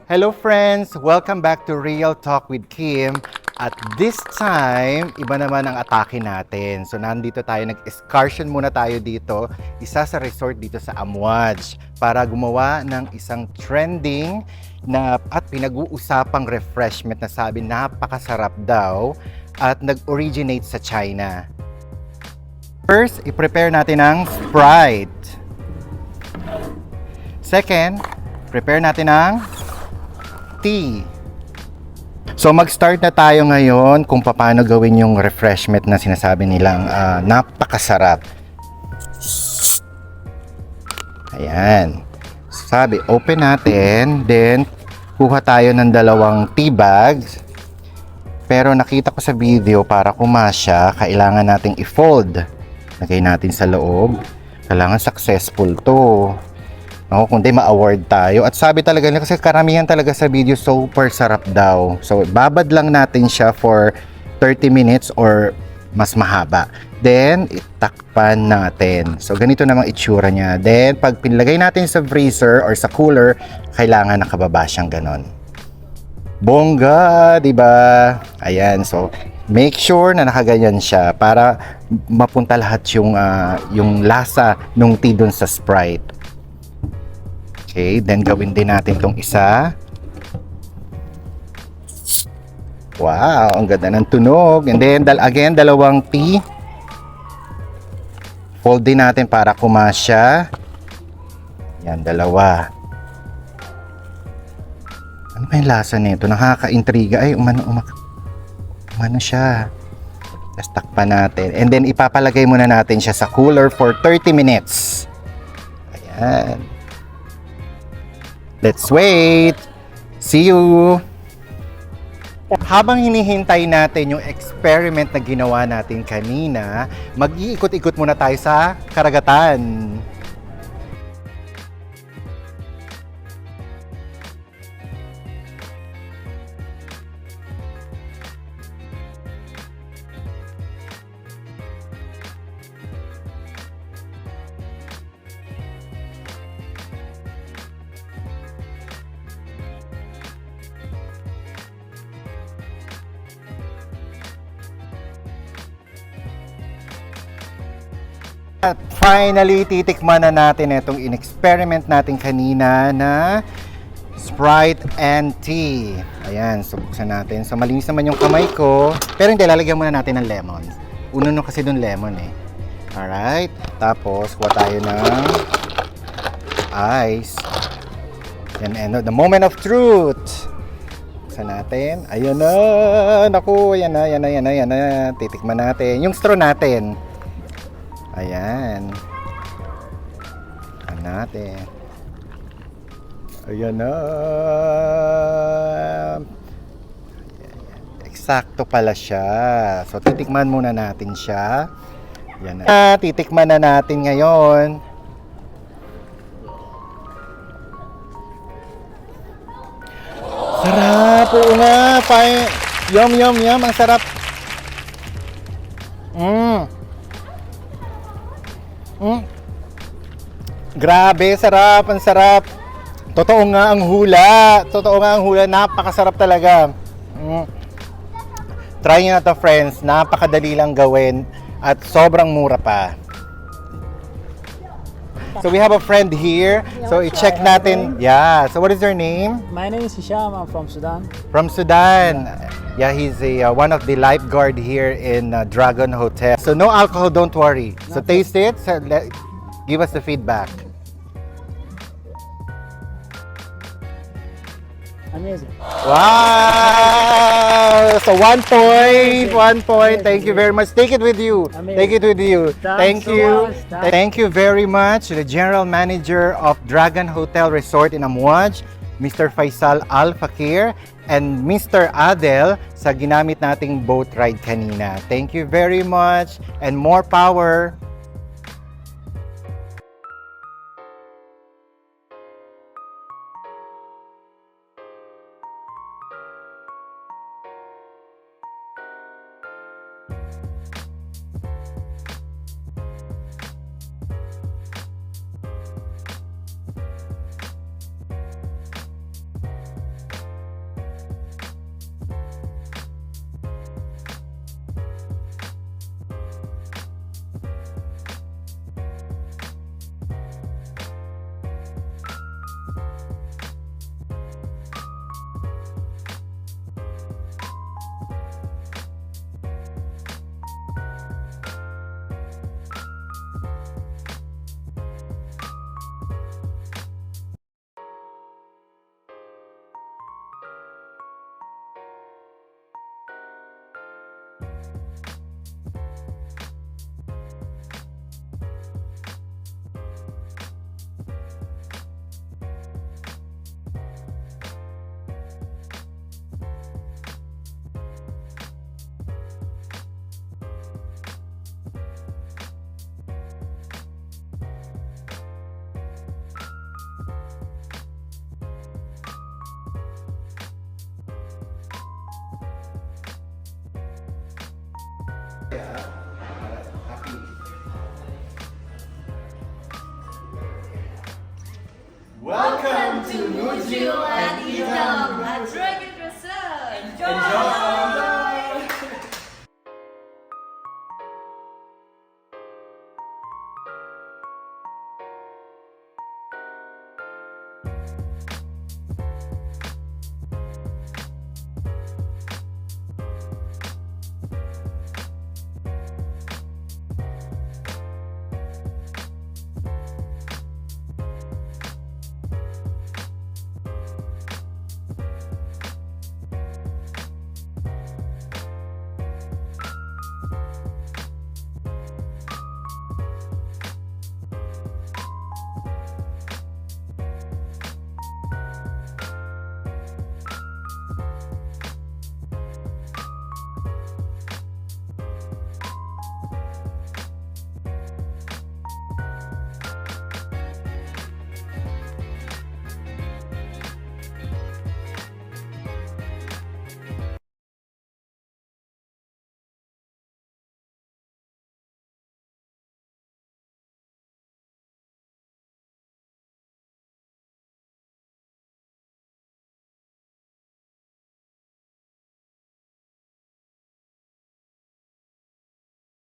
Hello friends! Welcome back to Real Talk with Kim. At this time, iba naman ang atake natin. So nandito tayo, nag-excursion muna tayo dito, isa sa resort dito sa Amouage, para gumawa ng isang trending na at pinag-uusapang refreshment na sabi napakasarap daw at nag-originate sa China. First, i-prepare natin ang Sprite. Second, prepare natin ang tea. So mag-start na tayo ngayon kung paano gawin yung refreshment na sinasabi nilang napakasarap. Ayan. Sabi, open natin, then kuha tayo ng 2 tea bags. Pero nakita ko sa video, para kumasya, kailangan nating i-fold. Lagay natin sa loob. Kailangan successful to. No, kundi ma-award tayo. At sabi talaga nila, kasi karamihan talaga sa video, super sarap daw. So, babad lang natin siya for 30 minutes or mas mahaba. Then, itakpan natin. So, ganito namang itsura niya. Then, pag pinlagay natin sa freezer or sa cooler, kailangan nakababa siyang ganon. Bongga, di ba? Ayan, so, make sure na nakaganyan siya para mapunta lahat yung lasa nung tea dun sa Sprite. Okay, then gawin din natin tong isa. Wow, ang ganda ng tunog. And then, again, 2 tea. Fold din natin para kumasya. Yan, 2. Ano ba yung lasa nito? Nakaka-intriga. Ay, umano siya. Tapos takpan natin. And then, ipapalagay muna natin siya sa cooler for 30 minutes. Ayan. Let's wait. See you. Habang hinihintay natin yung experiment na ginawa natin kanina, mag-iikot-ikot muna tayo sa karagatan. At finally, titikman na natin itong in-experiment natin kanina na Sprite and tea. Ayan, so buksan natin. So malinis naman yung kamay ko. Pero hindi, lalagyan muna natin ng lemon. Uno kasi dun lemon eh. Alright, tapos kuha tayo ng ice. Yan, and the moment of truth. Buksan natin. Ayun na. Naku, yan na. Titikman natin. Yung straw natin. Ayan. Ayan natin. Ayan na. Eksakto pala siya. So, titikman muna natin siya. Ayan na. Titikman na natin ngayon. Sarap. Oo nga. Yum. Ang sarap. Grabe, sarap, ang sarap. Totoo nga ang hula, napakasarap talaga. Try nyo na to friends, napakadali lang gawin at sobrang mura pa. So we have a friend here, so i-check natin. Yeah, so what is your name? My name is Hisham, I'm from Sudan. From Sudan. Yeah, he's one of the lifeguard here in Dragon Hotel. So no alcohol, don't worry. So taste it. So give us the feedback. Amazing. Wow! So 1 point. Thank you very much. Take it with you. Amazing. Take it with you. Thank Thanks so you. much. Thank you very much to the General Manager of Dragon Hotel Resort in Amouage, Mr. Faisal Al Fakir, and Mr. Adel sa ginamit nating boat ride kanina. Thank you very much and more power. Welcome to Muju at Idam, a dragon resort. Enjoy!